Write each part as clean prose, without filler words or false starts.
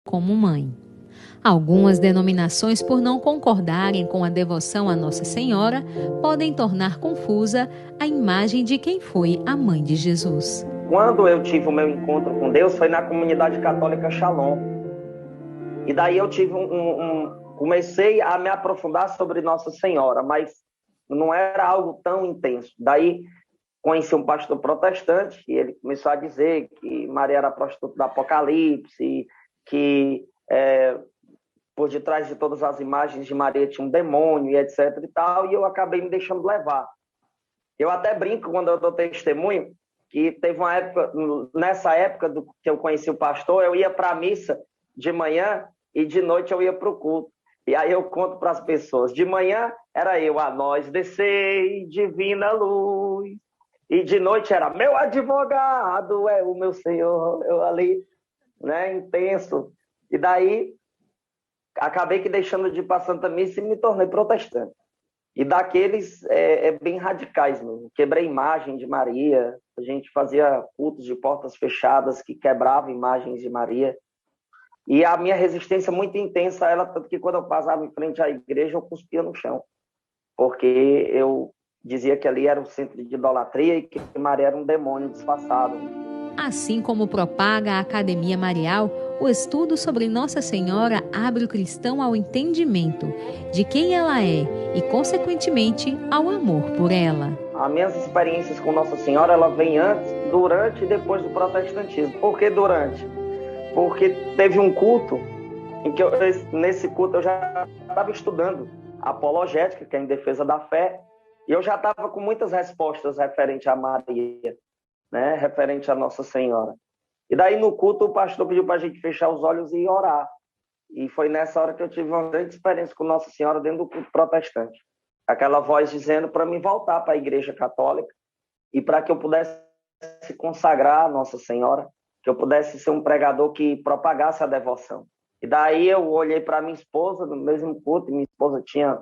como mãe. Algumas denominações, por não concordarem com a devoção a Nossa Senhora, podem tornar confusa a imagem de quem foi a mãe de Jesus. Quando eu tive o meu encontro com Deus, foi na comunidade católica Shalom. E daí eu tive comecei a me aprofundar sobre Nossa Senhora, mas não era algo tão intenso. Daí conheci um pastor protestante e ele começou a dizer que Maria era a prostituta do Apocalipse, que por detrás de todas as imagens de Maria tinha um demônio e etc e tal, e eu acabei me deixando levar. Eu até brinco quando eu dou testemunho, que teve uma época, nessa época que eu conheci o pastor, eu ia para a missa de manhã e de noite eu ia para o culto. E aí eu conto para as pessoas, de manhã era eu, a nós descei, divina luz. E de noite era, meu advogado é o meu Senhor. Eu ali, né, intenso. E daí, acabei que deixando de ir para a Santa Missa e me tornei protestante. E daqueles bem radicais mesmo. Quebrei imagem de Maria, a gente fazia cultos de portas fechadas que quebravam imagens de Maria. E a minha resistência muito intensa a ela, tanto que quando eu passava em frente à igreja, eu cuspia no chão. Porque eu dizia que ali era um centro de idolatria e que Maria era um demônio disfarçado. Assim como propaga a Academia Marial, o estudo sobre Nossa Senhora abre o cristão ao entendimento de quem ela é e, consequentemente, ao amor por ela. As minhas experiências com Nossa Senhora, ela vem antes, durante e depois do protestantismo. Por que durante? Porque teve um culto em que nesse culto eu já estava estudando apologética, que é em defesa da fé, e eu já estava com muitas respostas referente a Maria, né, referente a Nossa Senhora. E daí no culto o pastor pediu para a gente fechar os olhos e orar. E foi nessa hora que eu tive uma grande experiência com Nossa Senhora dentro do culto protestante. Aquela voz dizendo para mim voltar para a Igreja Católica e para que eu pudesse consagrar a Nossa Senhora, que eu pudesse ser um pregador que propagasse a devoção. E daí eu olhei para minha esposa no mesmo culto, e minha esposa tinha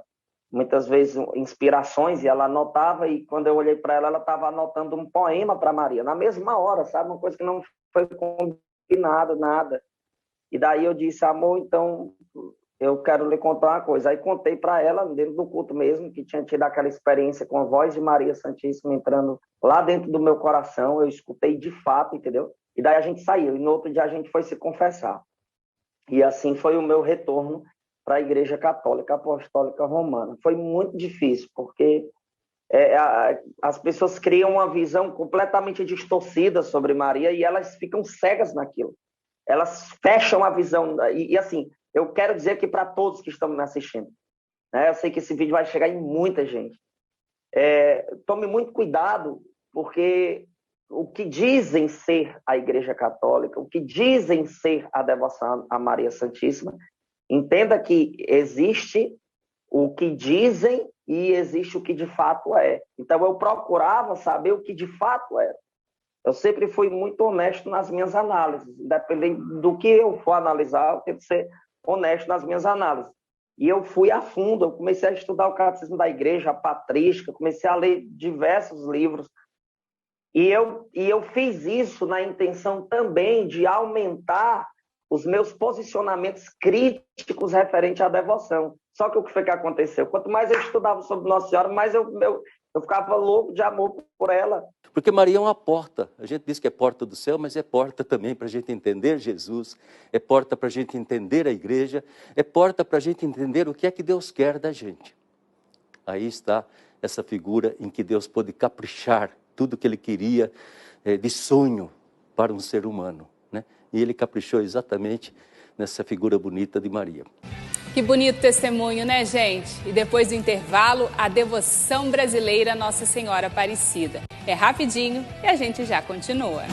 muitas vezes inspirações e ela anotava, e quando eu olhei para ela, ela estava anotando um poema para Maria, na mesma hora, sabe? Uma coisa que não foi combinado, nada. E daí eu disse, amor, então eu quero lhe contar uma coisa. Aí contei para ela, dentro do culto mesmo, que tinha tido aquela experiência com a voz de Maria Santíssima entrando lá dentro do meu coração, eu escutei de fato, entendeu? E daí a gente saiu, e no outro dia a gente foi se confessar. E assim foi o meu retorno para a Igreja Católica Apostólica Romana. Foi muito difícil, porque as pessoas criam uma visão completamente distorcida sobre Maria e elas ficam cegas naquilo. Elas fecham a visão. E assim, eu quero dizer aqui para todos que estão me assistindo, né? Eu sei que esse vídeo vai chegar em muita gente. Tome muito cuidado, porque o que dizem ser a Igreja Católica, o que dizem ser a devoção a Maria Santíssima, entenda que existe o que dizem e existe o que de fato é. Então eu procurava saber o que de fato era. Eu sempre fui muito honesto nas minhas análises, independente do que eu for analisar, eu tenho que ser honesto nas minhas análises. E eu fui a fundo, eu comecei a estudar o Catecismo da Igreja, a Patrística, comecei a ler diversos livros. E eu fiz isso na intenção também de aumentar os meus posicionamentos críticos referente à devoção. Só que o que foi que aconteceu? Quanto mais eu estudava sobre Nossa Senhora, mais eu ficava louco de amor por ela. Porque Maria é uma porta. A gente diz que é porta do céu, mas é porta também para a gente entender Jesus, é porta para a gente entender a igreja, é porta para a gente entender o que é que Deus quer da gente. Aí está essa figura em que Deus pôde caprichar tudo o que Ele queria de sonho para um ser humano, né? E Ele caprichou exatamente nessa figura bonita de Maria. Que bonito testemunho, né, gente? E depois do intervalo, a devoção brasileira a Nossa Senhora Aparecida. É rapidinho e a gente já continua.